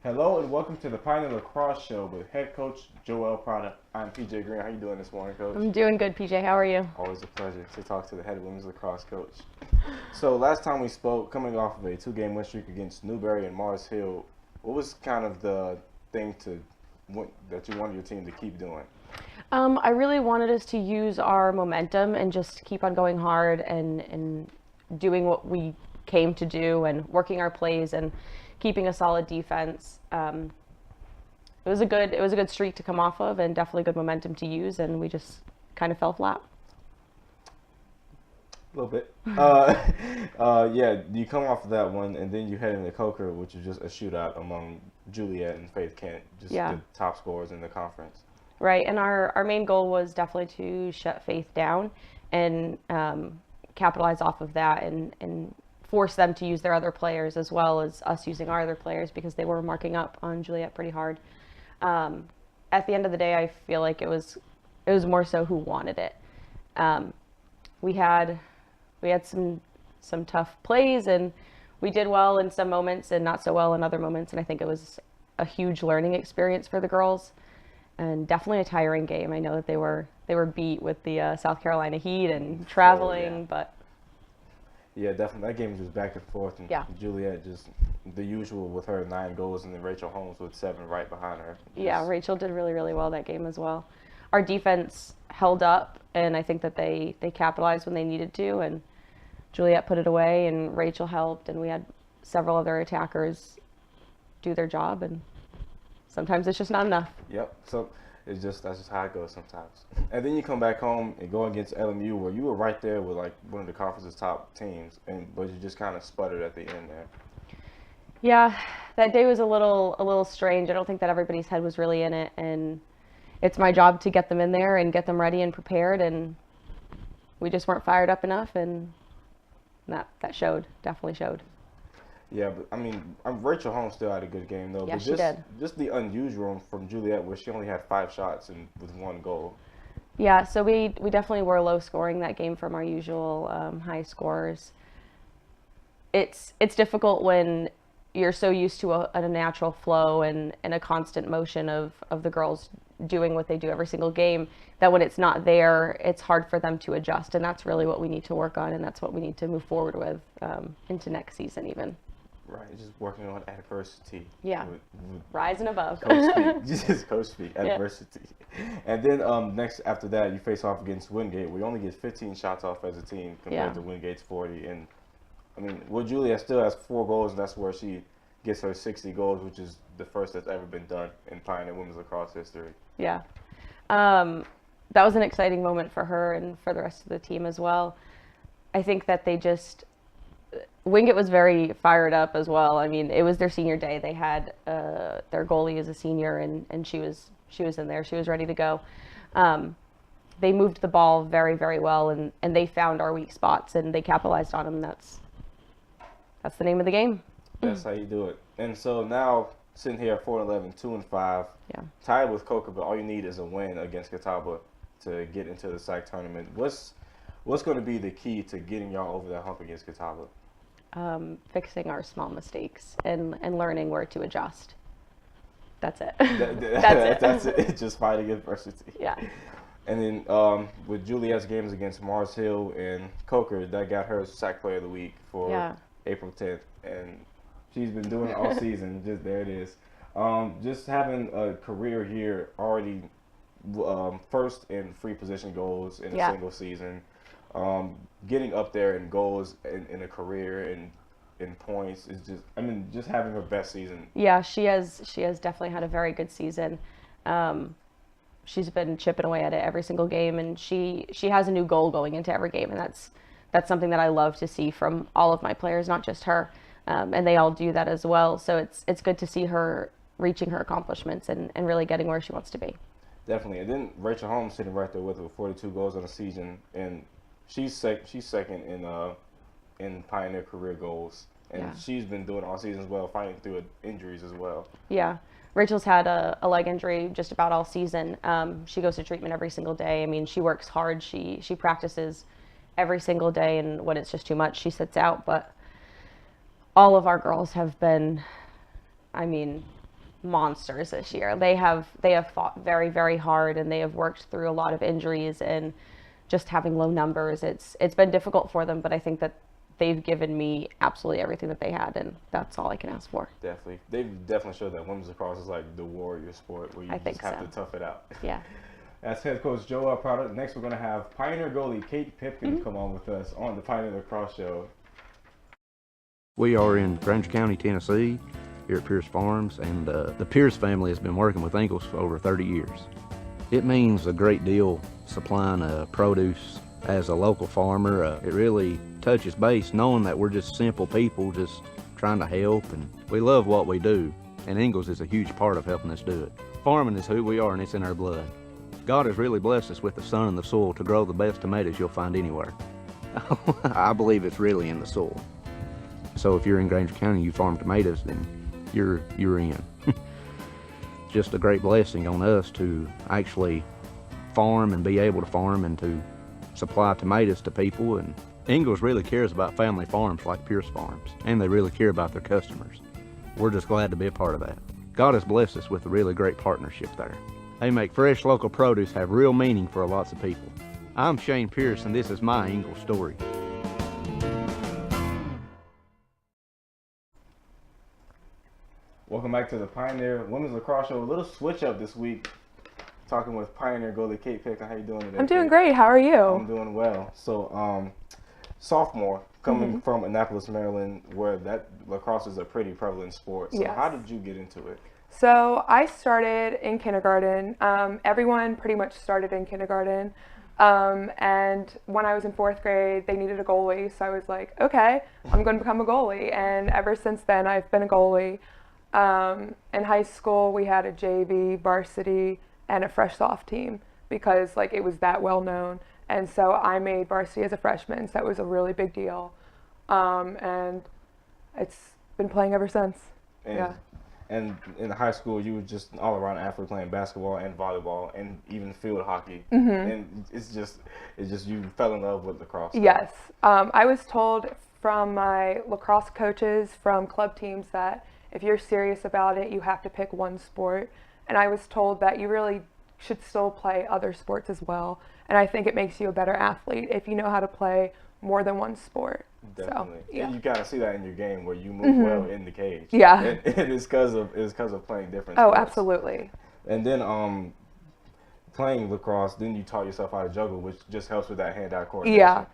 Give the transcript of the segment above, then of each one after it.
Hello and welcome to the Pioneer Lacrosse Show with head coach Joelle Prata. I'm PJ Green. How you doing this morning, coach? I'm doing good, PJ. How are you? Always a pleasure to talk to the head women's lacrosse coach. So last time we spoke, coming off of a two-game win streak against Newberry and Mars Hill, what was kind of the thing that you wanted your team to keep doing? I really wanted us to use our momentum and just keep on going hard and doing what we came to do and working our plays and keeping a solid defense. It was a good streak to come off of and definitely good momentum to use, and we just kind of fell flat. A little bit. Yeah, you come off of that one, and then you head into Coker, which is just a shootout among Juliet and Faith Kent, just the top scorers in the conference. Right, and our main goal was definitely to shut Faith down and capitalize off of that and force them to use their other players as well as us using our other players because they were marking up on Juliet pretty hard. At the end of the day, I feel like it was more so who wanted it. We had some tough plays, and we did well in some moments and not so well in other moments, and I think it was a huge learning experience for the girls and definitely a tiring game. I know that they were beat with the South Carolina heat and traveling, but yeah, definitely that game was just back and forth, and Juliet just the usual with her 9 goals, and then Rachel Holmes with 7 right behind her. Yeah, Rachel did really, really well that game as well. Our defense held up, and I think that they capitalized when they needed to, and Juliet put it away, and Rachel helped, and we had several other attackers do their job, and sometimes it's just not enough. Yep. So that's just how it goes sometimes. And then you come back home and go against LMU, where you were right there with like one of the conference's top teams, but you just kind of sputtered at the end there. Yeah, that day was a little strange. I don't think that everybody's head was really in it, and it's my job to get them in there and get them ready and prepared, and we just weren't fired up enough, and that definitely showed. Yeah, but I mean, Rachel Holmes still had a good game though. Yeah, but she did. Just the unusual from Juliet, where she only had 5 shots and with 1 goal. Yeah, so we definitely were low scoring that game from our usual high scores. It's difficult when you're so used to a natural flow and a constant motion of the girls doing what they do every single game, that when it's not there, it's hard for them to adjust, and that's really what we need to work on, and that's what we need to move forward with into next season even. Right, just working on adversity. Yeah, rising above. Coach speak, just coach speak, adversity. Yeah. And then next after that, you face off against Wingate. We only get 15 shots off as a team compared to Wingate's 40. And I mean, well, Julia still has 4 goals, and that's where she gets her 60 goals, which is the first that's ever been done in Pioneer women's lacrosse history. Yeah, that was an exciting moment for her and for the rest of the team as well. I think that Wingate was very fired up as well. I mean, it was their senior day. They had their goalie as a senior, and she was in there. She was ready to go. They moved the ball very, very well, and they found our weak spots, and they capitalized on them. That's the name of the game. That's how you do it. And so now, sitting here at 4-11, 2-5, tied with Coker, but all you need is a win against Catawba to get into the SAC tournament. What's going to be the key to getting y'all over that hump against Catawba? Fixing our small mistakes and learning where to adjust. That's it. That's it. Just fighting adversity. Yeah. And then with Juliet's games against Mars Hill and Coker, that got her SAC Player of the Week for April 10th. And she's been doing it all season. Just there it is. Just having a career here already, first in free position goals in a single season. Getting up there in goals in a career and in points is just having her best season. Yeah, she has definitely had a very good season. She's been chipping away at it every single game, and she has a new goal going into every game, and that's something that I love to see from all of my players, not just her. And they all do that as well. So it's good to see her reaching her accomplishments and really getting where she wants to be. Definitely. And then Rachel Holmes sitting right there with her 42 goals on the season, and she's second in Pioneer career goals, and she's been doing it all season as well, fighting through injuries as well. Yeah, Rachel's had a leg injury just about all season. She goes to treatment every single day. I mean, she works hard. She practices every single day, and when it's just too much, she sits out. But all of our girls have been, I mean, monsters this year. They have fought very, very hard, and they have worked through a lot of injuries and just having low numbers. It's been difficult for them, but I think that they've given me absolutely everything that they had, and that's all I can ask for. Definitely. They've definitely showed that women's lacrosse is like the warrior sport where you just have to tough it out. Yeah. That's head coach Joelle Prata. Next, we're going to have Pioneer goalie Kate Pipkin come on with us on the Pioneer Lacrosse Show. We are in Granger County, Tennessee, here at Pierce Farms, and the Pierce family has been working with Ingalls for over 30 years. It means a great deal supplying produce as a local farmer. It really touches base knowing that we're just simple people just trying to help, and we love what we do, and Ingalls is a huge part of helping us do it. Farming is who we are, and it's in our blood. God has really blessed us with the sun and the soil to grow the best tomatoes you'll find anywhere. I believe it's really in the soil. So if you're in Granger County and you farm tomatoes, then you're in. Just a great blessing on us to actually farm and be able to farm and to supply tomatoes to people. And Ingalls really cares about family farms like Pierce Farms, and they really care about their customers. We're just glad to be a part of that. God has blessed us with a really great partnership there. They make fresh local produce have real meaning for lots of people. I'm Shane Pierce, and this is my Ingalls story. Welcome back to the Pioneer Women's Lacrosse Show. A little switch up this week, talking with Pioneer goalie Kate Pipkin. How you doing today? I'm doing great. How are you? I'm doing well. So, sophomore, coming from Annapolis, Maryland, where that lacrosse is a pretty prevalent sport. So how did you get into it? So I started in kindergarten. Everyone pretty much started in kindergarten. And when I was in 4th grade, they needed a goalie. So I was like, okay, I'm going to become a goalie. And ever since then, I've been a goalie. In high school, we had a JV, varsity, and a fresh soft team because like it was that well known. And so I made varsity as a freshman. So that was a really big deal. And it's been playing ever since. And in high school, you were just an all-around athlete playing basketball and volleyball and even field hockey. And it's just you fell in love with lacrosse. Yes. I was told from my lacrosse coaches from club teams that if you're serious about it, you have to pick one sport. And I was told that you really should still play other sports as well. And I think it makes you a better athlete if you know how to play more than one sport. Definitely. So, and you gotta see that in your game where you move well in the cage. Yeah. And it's because of playing different sports. sports. Absolutely. And then playing lacrosse, then you taught yourself how to juggle, which just helps with that hand-eye coordination. Yeah.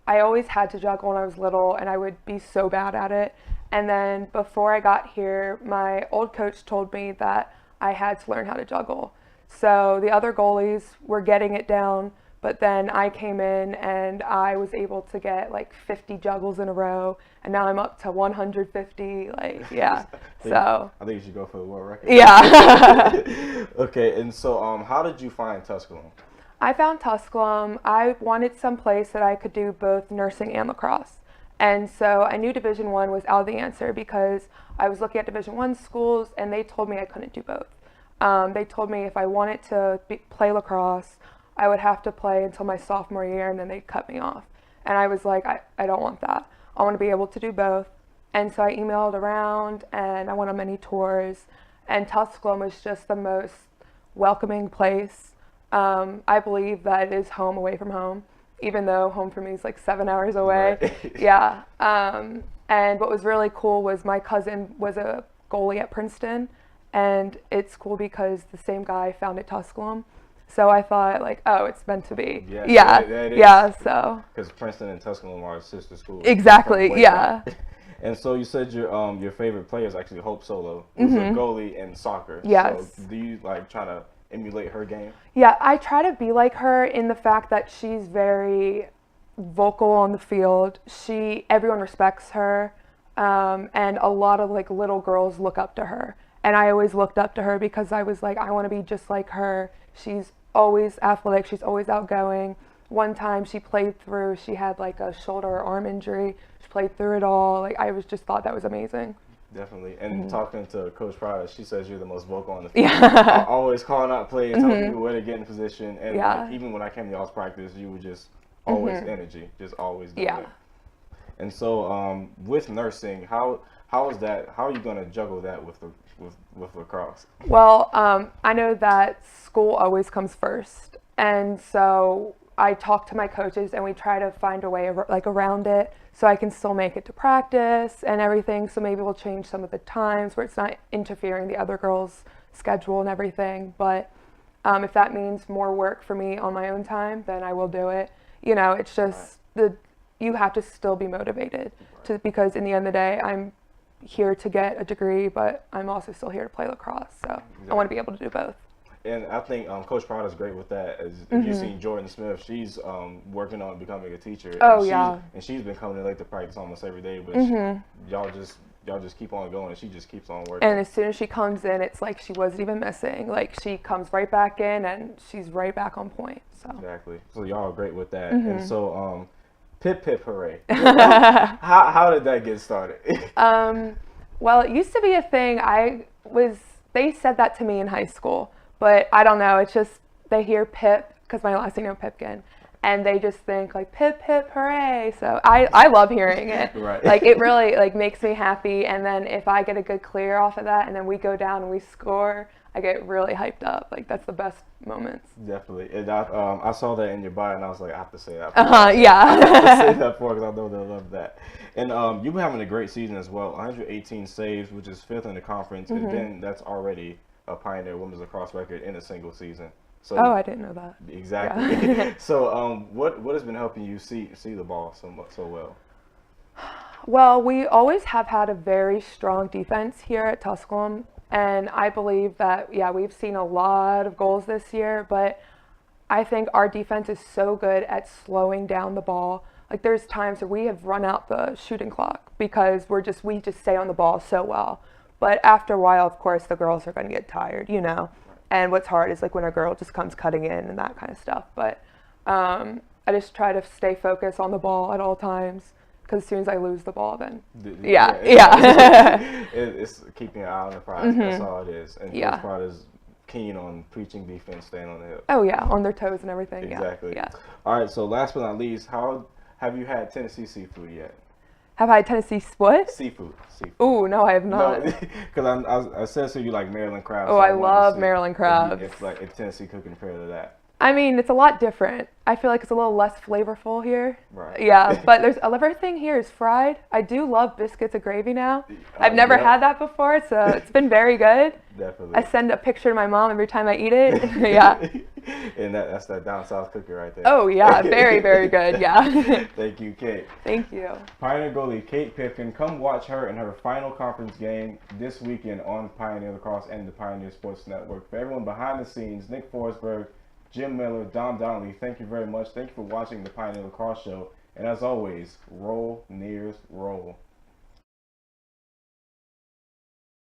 I always had to juggle when I was little, and I would be so bad at it. And then before I got here, my old coach told me that I had to learn how to juggle. So the other goalies were getting it down, but then I came in and I was able to get like 50 juggles in a row, and now I'm up to 150. Like, yeah. I think you should go for the world record. Yeah. Okay, and so how did you find Tusculum? I found Tusculum. I wanted some place that I could do both nursing and lacrosse. And so I knew Division I was out of the answer because I was looking at Division I schools and they told me I couldn't do both. They told me if I wanted to play lacrosse, I would have to play until my sophomore year and then they'd cut me off. And I was like, I don't want that. I want to be able to do both. And so I emailed around and I went on many tours. And Tusculum was just the most welcoming place. I believe that it is home away from home, even though home for me is like 7 hours away. Right. Yeah. And what was really cool was my cousin was a goalie at Princeton, and it's cool because the same guy founded Tusculum. So I thought like, oh, it's meant to be. Yeah. So. Because Princeton and Tusculum are sister schools. Exactly. Yeah. And so you said your favorite player is actually Hope Solo, who's a goalie in soccer. Yes. So do you like try to emulate her game? Yeah, I try to be like her in the fact that she's very vocal on the field. Everyone respects her, and a lot of like little girls look up to her. And I always looked up to her because I was like, I want to be just like her. She's always athletic. She's always outgoing. One time she had like a shoulder or arm injury. She played through it all. Like I just thought that was amazing. Definitely. And talking to Coach Prata, she says you're the most vocal on the field. Yeah. Always calling out plays, telling people where to get in position. And like, even when I came to y'all's practice, you were just always energy, just always doing it. And so, with nursing, how is that? How are you going to juggle that with lacrosse? Well, I know that school always comes first, and so I talk to my coaches and we try to find a way around it so I can still make it to practice and everything. So maybe we'll change some of the times where it's not interfering the other girls' schedule and everything. But if that means more work for me on my own time, then I will do it. You know, it's just you have to still be motivated because in the end of the day, I'm here to get a degree, but I'm also still here to play lacrosse. So exactly. I want to be able to do both. And I think Coach Prata is great with that. As if you've seen Jordan Smith, she's working on becoming a teacher. Oh, and she's been coming in late to practice almost every day. But y'all just keep on going, and she just keeps on working. And as soon as she comes in, it's like she wasn't even missing. Like she comes right back in, and she's right back on point. So exactly. So y'all are great with that. And so pip pip hooray! how did that get started? Well, it used to be a thing. They said that to me in high school. But I don't know, it's just they hear Pip, because my last name is Pipkin, and they just think like Pip, Pip, hooray. So I love hearing it. Right. Like it really like makes me happy. And then if I get a good clear off of that and then we go down and we score, I get really hyped up. Like that's the best moments. Definitely. And I saw that in your bio and I was like, I have to say that. Yeah. I have to say that for because I know they'll love that. And you've been having a great season as well. 118 saves, which is 5th in the conference. And then that's already a Pioneer women's lacrosse record in a single season. So I didn't know that. Exactly. Yeah. So what has been helping you see the ball so well? Well, we always have had a very strong defense here at Tusculum, and I believe that we've seen a lot of goals this year, but I think our defense is so good at slowing down the ball. Like there's times where we have run out the shooting clock because we just stay on the ball so well. But after a while, of course, the girls are going to get tired, you know. And what's hard is like when a girl just comes cutting in and that kind of stuff. But I just try to stay focused on the ball at all times because as soon as I lose the ball, then it's keeping an eye on the prize. That's all it is. And Coach Prata is keen on preaching defense, staying on the hip. Oh yeah, on their toes and everything. Exactly. Yeah. All right. So last but not least, how have you had Tennessee seafood yet? Have I had Tennessee what? Seafood. Ooh, no, I have not. Because I said so you like Maryland crabs. Oh, so I love Maryland crabs. It's like a Tennessee cooking compared to that. I mean, it's a lot different. I feel like it's a little less flavorful here. Right. Yeah, but everything here is fried. I do love biscuits and gravy now. I've never had that before, so it's been very good. Definitely. I send a picture to my mom every time I eat it. Yeah. And that's that down south cookie right there. Oh yeah, very, very good. Yeah. Thank you, Kate. Thank you. Pioneer goalie Kate Pipkin, come watch her in her final conference game this weekend on Pioneer Lacrosse and the Pioneer Sports Network. For everyone behind the scenes, Nick Forsberg, Jim Miller, Don Donnelly, thank you very much. Thank you for watching the Pioneer Lacrosse Show. And as always, roll, Nears, roll.